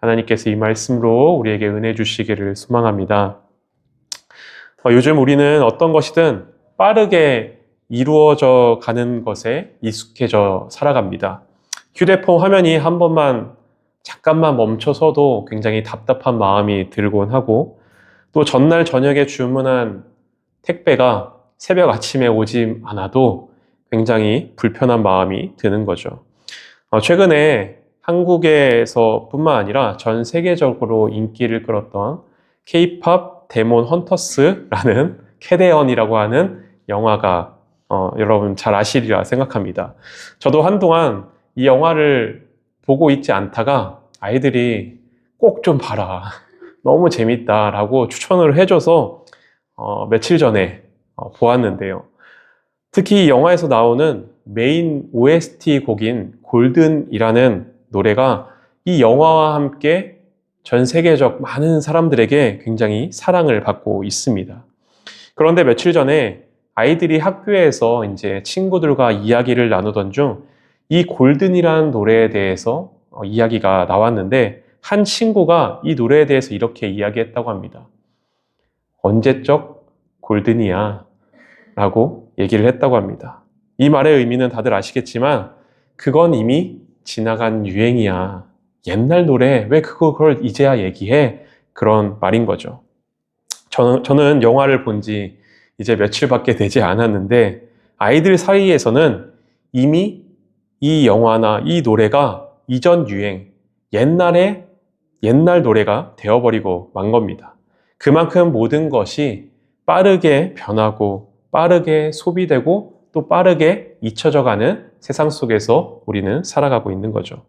하나님께서 이 말씀으로 우리에게 은혜 주시기를 소망합니다. 요즘 우리는 어떤 것이든 빠르게 이루어져 가는 것에 익숙해져 살아갑니다. 휴대폰 화면이 한 번만 잠깐만 멈춰서도 굉장히 답답한 마음이 들곤 하고, 또 전날 저녁에 주문한 택배가 새벽 아침에 오지 않아도 굉장히 불편한 마음이 드는 거죠. 최근에 한국에서 뿐만 아니라 전 세계적으로 인기를 끌었던 K-팝 데몬 헌터스라는 캐데언이라고 하는 영화가 여러분 잘 아시리라 생각합니다. 저도 한동안 이 영화를 보고 있지 않다가 아이들이 꼭 좀 봐라. 너무 재밌다라고 추천을 해줘서 며칠 전에 보았는데요. 특히 이 영화에서 나오는 메인 OST 곡인 골든이라는 노래가 이 영화와 함께 전 세계적 많은 사람들에게 굉장히 사랑을 받고 있습니다. 그런데 며칠 전에 아이들이 학교에서 이제 친구들과 이야기를 나누던 중 이 골든이라는 노래에 대해서 이야기가 나왔는데, 한 친구가 이 노래에 대해서 이렇게 이야기했다고 합니다. 언제적 골든이야 라고 얘기를 했다고 합니다. 이 말의 의미는 다들 아시겠지만 그건 이미 지나간 유행이야. 옛날 노래 왜 그걸 이제야 얘기해? 그런 말인 거죠. 저는 영화를 본 지 이제 며칠밖에 되지 않았는데 아이들 사이에서는 이미 이 영화나 이 노래가 이전 유행, 옛날 노래가 되어버리고 만 겁니다. 그만큼 모든 것이 빠르게 변하고 빠르게 소비되고 또 빠르게 잊혀져가는 세상 속에서 우리는 살아가고 있는 거죠.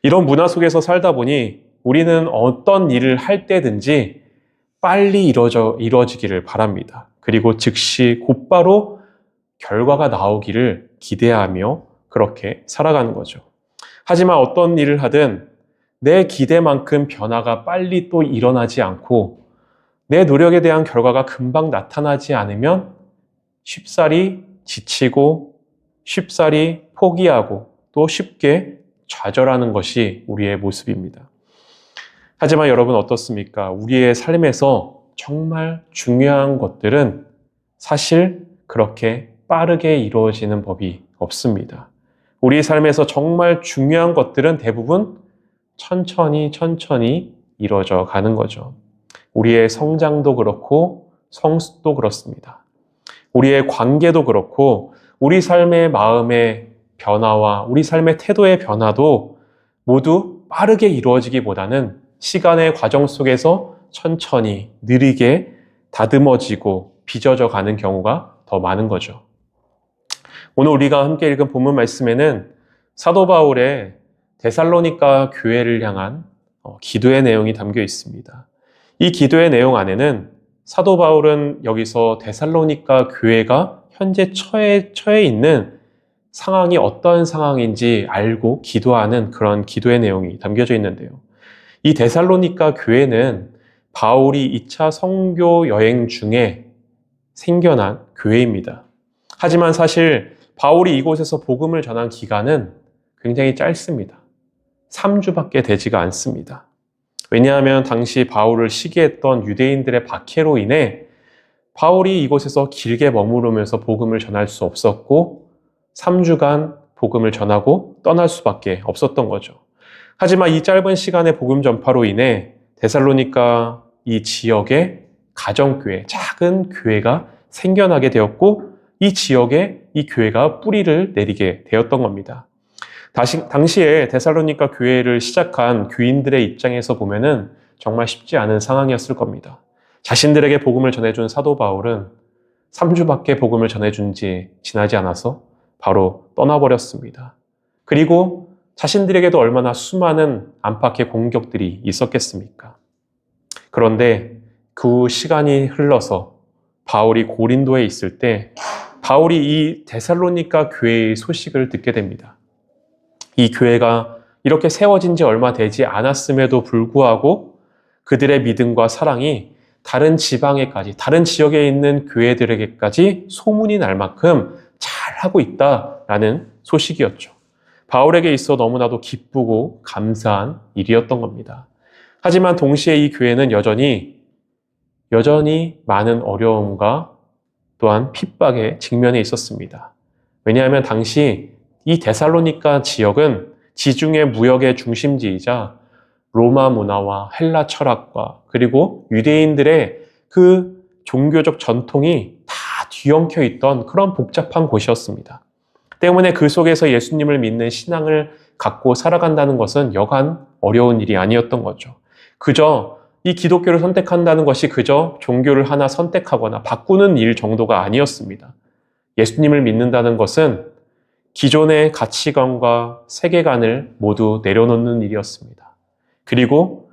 이런 문화 속에서 살다 보니 우리는 어떤 일을 할 때든지 빨리 이루어지기를 바랍니다. 그리고 즉시 곧바로 결과가 나오기를 기대하며 그렇게 살아가는 거죠. 하지만 어떤 일을 하든 내 기대만큼 변화가 빨리 또 일어나지 않고 내 노력에 대한 결과가 금방 나타나지 않으면 쉽사리 지치고 쉽사리 포기하고 또 쉽게 좌절하는 것이 우리의 모습입니다. 하지만 여러분 어떻습니까? 우리의 삶에서 정말 중요한 것들은 사실 그렇게 빠르게 이루어지는 법이 없습니다. 우리 삶에서 정말 중요한 것들은 대부분 천천히 이루어져 가는 거죠. 우리의 성장도 그렇고 성숙도 그렇습니다. 우리의 관계도 그렇고 우리 삶의 마음의 변화와 우리 삶의 태도의 변화도 모두 빠르게 이루어지기보다는 시간의 과정 속에서 천천히 느리게 다듬어지고 빚어져 가는 경우가 더 많은 거죠. 오늘 우리가 함께 읽은 본문 말씀에는 사도 바울의 데살로니가 교회를 향한 기도의 내용이 담겨 있습니다. 이 기도의 내용 안에는 사도 바울은 여기서 데살로니가 교회가 현재 처해 있는 상황이 어떤 상황인지 알고 기도하는 그런 기도의 내용이 담겨져 있는데요. 이 데살로니가 교회는 바울이 2차 선교 여행 중에 생겨난 교회입니다. 하지만 사실 바울이 이곳에서 복음을 전한 기간은 굉장히 짧습니다. 3주밖에 되지가 않습니다. 왜냐하면 당시 바울을 시기했던 유대인들의 박해로 인해 바울이 이곳에서 길게 머무르면서 복음을 전할 수 없었고 3주간 복음을 전하고 떠날 수밖에 없었던 거죠. 하지만 이 짧은 시간의 복음 전파로 인해 데살로니가 이 지역에 가정교회, 작은 교회가 생겨나게 되었고 이 지역에 이 교회가 뿌리를 내리게 되었던 겁니다. 당시에 데살로니가 교회를 시작한 교인들의 입장에서 보면은 정말 쉽지 않은 상황이었을 겁니다. 자신들에게 복음을 전해준 사도 바울은 3주밖에 복음을 전해준 지 지나지 않아서 바로 떠나버렸습니다. 그리고 자신들에게도 얼마나 수많은 안팎의 공격들이 있었겠습니까? 그런데 그 시간이 흘러서 바울이 고린도에 있을 때 바울이 이 데살로니가 교회의 소식을 듣게 됩니다. 이 교회가 이렇게 세워진 지 얼마 되지 않았음에도 불구하고 그들의 믿음과 사랑이 다른 지방에까지, 다른 지역에 있는 교회들에게까지 소문이 날 만큼 잘하고 있다라는 소식이었죠. 바울에게 있어 너무나도 기쁘고 감사한 일이었던 겁니다. 하지만 동시에 이 교회는 여전히 많은 어려움과 또한 핍박에 직면해 있었습니다. 왜냐하면 당시 이 데살로니가 지역은 지중해 무역의 중심지이자 로마 문화와 헬라 철학과 그리고 유대인들의 그 종교적 전통이 다 뒤엉켜 있던 그런 복잡한 곳이었습니다. 때문에 그 속에서 예수님을 믿는 신앙을 갖고 살아간다는 것은 여간 어려운 일이 아니었던 거죠. 그저 이 기독교를 선택한다는 것이 그저 종교를 하나 선택하거나 바꾸는 일 정도가 아니었습니다. 예수님을 믿는다는 것은 기존의 가치관과 세계관을 모두 내려놓는 일이었습니다. 그리고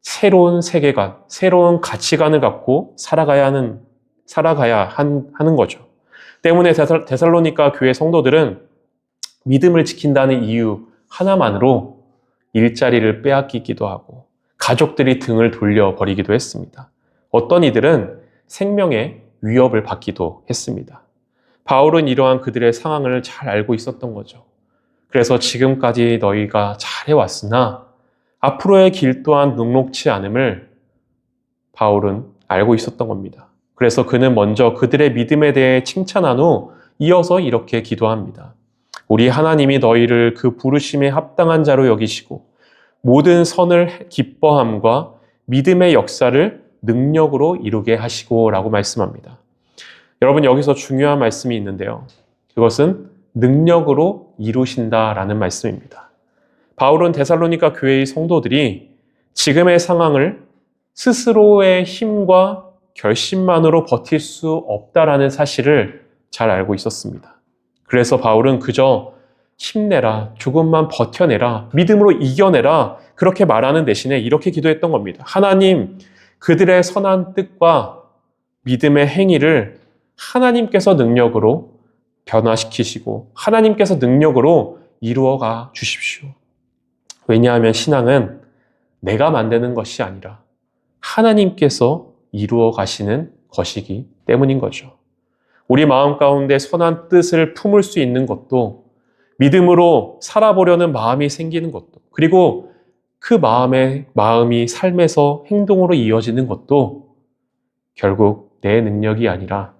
새로운 세계관, 새로운 가치관을 갖고 살아가야 하는 거죠. 때문에 데살로니가 교회 성도들은 믿음을 지킨다는 이유 하나만으로 일자리를 빼앗기기도 하고 가족들이 등을 돌려버리기도 했습니다. 어떤 이들은 생명의 위협을 받기도 했습니다. 바울은 이러한 그들의 상황을 잘 알고 있었던 거죠. 그래서 지금까지 너희가 잘해왔으나 앞으로의 길 또한 녹록치 않음을 바울은 알고 있었던 겁니다. 그래서 그는 먼저 그들의 믿음에 대해 칭찬한 후 이어서 이렇게 기도합니다. 우리 하나님이 너희를 그 부르심에 합당한 자로 여기시고 모든 선을 기뻐함과 믿음의 역사를 능력으로 이루게 하시고 라고 말씀합니다. 여러분 여기서 중요한 말씀이 있는데요. 그것은 능력으로 이루신다라는 말씀입니다. 바울은 데살로니가 교회의 성도들이 지금의 상황을 스스로의 힘과 결심만으로 버틸 수 없다라는 사실을 잘 알고 있었습니다. 그래서 바울은 그저 힘내라, 조금만 버텨내라, 믿음으로 이겨내라 그렇게 말하는 대신에 이렇게 기도했던 겁니다. 하나님, 그들의 선한 뜻과 믿음의 행위를 하나님께서 능력으로 변화시키시고 하나님께서 능력으로 이루어가 주십시오. 왜냐하면 신앙은 내가 만드는 것이 아니라 하나님께서 이루어 가시는 것이기 때문인 거죠. 우리 마음 가운데 선한 뜻을 품을 수 있는 것도 믿음으로 살아보려는 마음이 생기는 것도 그리고 그 마음이 삶에서 행동으로 이어지는 것도 결국 내 능력이 아니라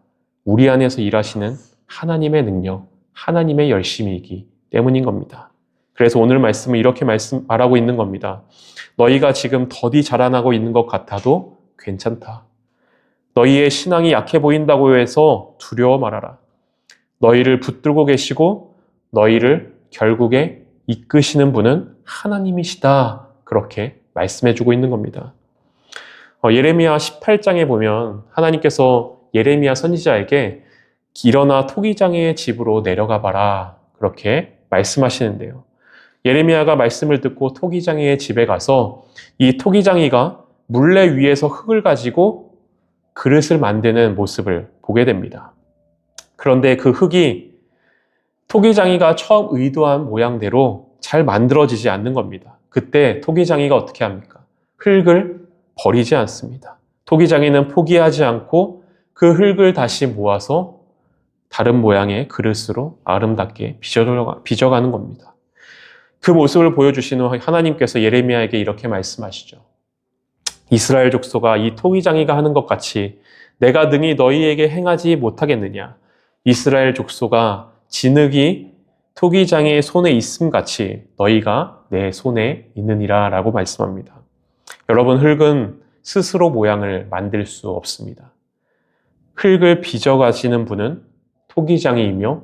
우리 안에서 일하시는 하나님의 능력, 하나님의 열심이기 때문인 겁니다. 그래서 오늘 말씀은 이렇게 말하고 있는 겁니다. 너희가 지금 더디 자라나고 있는 것 같아도 괜찮다. 너희의 신앙이 약해 보인다고 해서 두려워 말아라. 너희를 붙들고 계시고 너희를 결국에 이끄시는 분은 하나님이시다. 그렇게 말씀해주고 있는 겁니다. 예레미야 18장에 보면 하나님께서 예레미야 선지자에게 일어나 토기장이의 집으로 내려가 봐라. 그렇게 말씀하시는데요. 예레미야가 말씀을 듣고 토기장이의 집에 가서 이 토기장이가 물레 위에서 흙을 가지고 그릇을 만드는 모습을 보게 됩니다. 그런데 그 흙이 토기장이가 처음 의도한 모양대로 잘 만들어지지 않는 겁니다. 그때 토기장이가 어떻게 합니까? 흙을 버리지 않습니다. 토기장이는 포기하지 않고 그 흙을 다시 모아서 다른 모양의 그릇으로 아름답게 빚어가는 겁니다. 그 모습을 보여주신 후 하나님께서 예레미야에게 이렇게 말씀하시죠. 이스라엘 족속아, 이 토기장이가 하는 것 같이 내가 능히 너희에게 행하지 못하겠느냐? 이스라엘 족속아, 진흙이 토기장이의 손에 있음 같이 너희가 내 손에 있느니라 라고 말씀합니다. 여러분, 흙은 스스로 모양을 만들 수 없습니다. 흙을 빚어가시는 분은 토기장이이며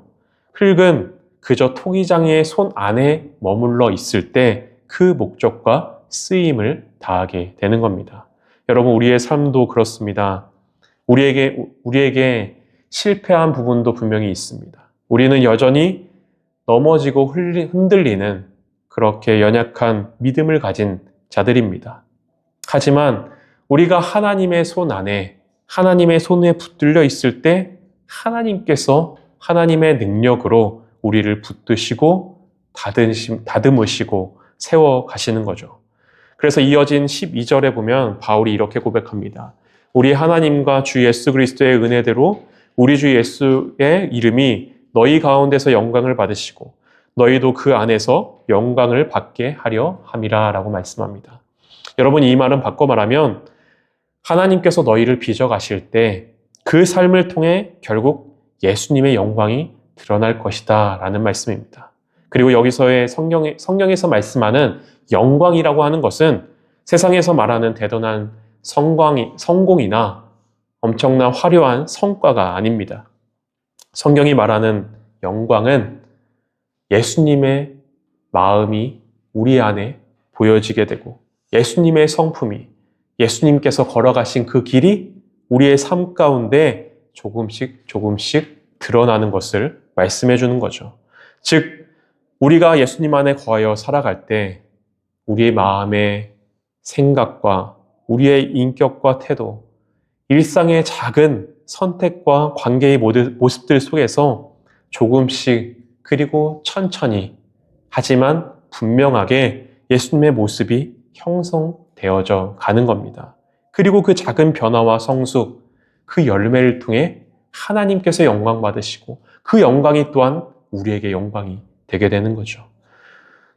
흙은 그저 토기장이의 손 안에 머물러 있을 때 그 목적과 쓰임을 다하게 되는 겁니다. 여러분, 우리의 삶도 그렇습니다. 우리에게 실패한 부분도 분명히 있습니다. 우리는 여전히 넘어지고 흔들리는 그렇게 연약한 믿음을 가진 자들입니다. 하지만 우리가 하나님의 손 안에, 하나님의 손에 붙들려 있을 때 하나님께서 하나님의 능력으로 우리를 붙드시고 다듬으시고 세워 가시는 거죠. 그래서 이어진 12절에 보면 바울이 이렇게 고백합니다. 우리 하나님과 주 예수 그리스도의 은혜대로 우리 주 예수의 이름이 너희 가운데서 영광을 받으시고 너희도 그 안에서 영광을 받게 하려 함이라 라고 말씀합니다. 여러분, 이 말은 바꿔 말하면 하나님께서 너희를 빚어가실 때 그 삶을 통해 결국 예수님의 영광이 드러날 것이다 라는 말씀입니다. 그리고 여기서의 성경에서 말씀하는 영광이라고 하는 것은 세상에서 말하는 대단한 성공이나 엄청난 화려한 성과가 아닙니다. 성경이 말하는 영광은 예수님의 마음이 우리 안에 보여지게 되고 예수님의 성품이, 예수님께서 걸어가신 그 길이 우리의 삶 가운데 조금씩 드러나는 것을 말씀해 주는 거죠. 즉, 우리가 예수님 안에 거하여 살아갈 때 우리의 마음의 생각과 우리의 인격과 태도, 일상의 작은 선택과 관계의 모습들 속에서 조금씩 그리고 천천히 하지만 분명하게 예수님의 모습이 형성되어져 가는 겁니다. 그리고 그 작은 변화와 성숙, 그 열매를 통해 하나님께서 영광 받으시고 그 영광이 또한 우리에게 영광이 되게 되는 거죠.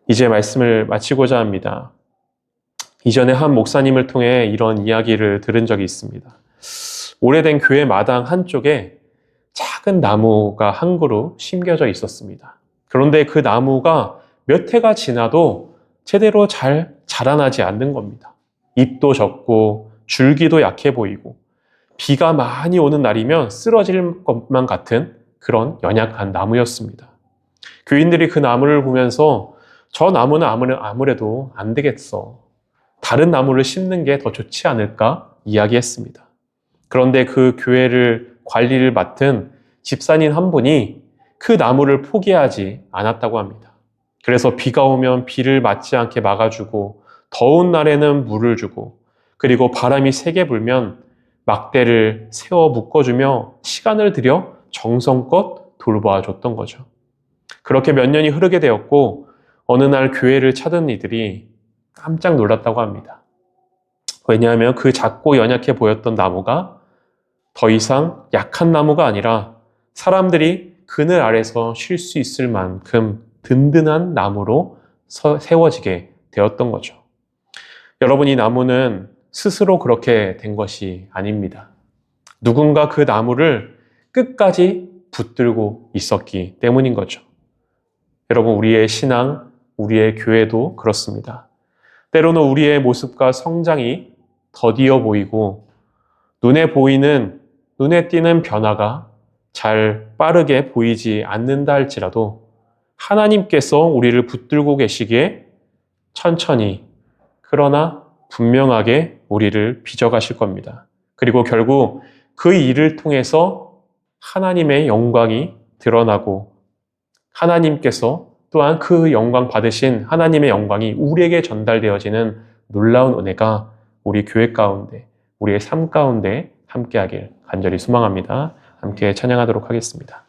이제 말씀을 마치고자 합니다. 이전에 한 목사님을 통해 이런 이야기를 들은 적이 있습니다. 오래된 교회 마당 한쪽에 작은 나무가 한 그루 심겨져 있었습니다. 그런데 그 나무가 몇 해가 지나도 제대로 잘 자라나지 않는 겁니다. 잎도 적고 줄기도 약해 보이고 비가 많이 오는 날이면 쓰러질 것만 같은 그런 연약한 나무였습니다. 교인들이 그 나무를 보면서 저 나무는 아무래도 안 되겠어. 다른 나무를 심는 게 더 좋지 않을까 이야기했습니다. 그런데 그 교회를 관리를 맡은 집사님 한 분이 그 나무를 포기하지 않았다고 합니다. 그래서 비가 오면 비를 맞지 않게 막아주고 더운 날에는 물을 주고 그리고 바람이 세게 불면 막대를 세워 묶어주며 시간을 들여 정성껏 돌봐줬던 거죠. 그렇게 몇 년이 흐르게 되었고 어느 날 교회를 찾은 이들이 깜짝 놀랐다고 합니다. 왜냐하면 그 작고 연약해 보였던 나무가 더 이상 약한 나무가 아니라 사람들이 그늘 아래서 쉴 수 있을 만큼 든든한 나무로 세워지게 되었던 거죠. 여러분, 이 나무는 스스로 그렇게 된 것이 아닙니다. 누군가 그 나무를 끝까지 붙들고 있었기 때문인 거죠. 여러분, 우리의 신앙, 우리의 교회도 그렇습니다. 때로는 우리의 모습과 성장이 더디어 보이고 눈에 띄는 변화가 잘 빠르게 보이지 않는다 할지라도 하나님께서 우리를 붙들고 계시기에 천천히 그러나 분명하게 우리를 빚어가실 겁니다. 그리고 결국 그 일을 통해서 하나님의 영광이 드러나고 하나님께서 또한 그 영광 받으신 하나님의 영광이 우리에게 전달되어지는 놀라운 은혜가 우리 교회 가운데, 우리의 삶 가운데 함께하길 간절히 소망합니다. 함께 찬양하도록 하겠습니다.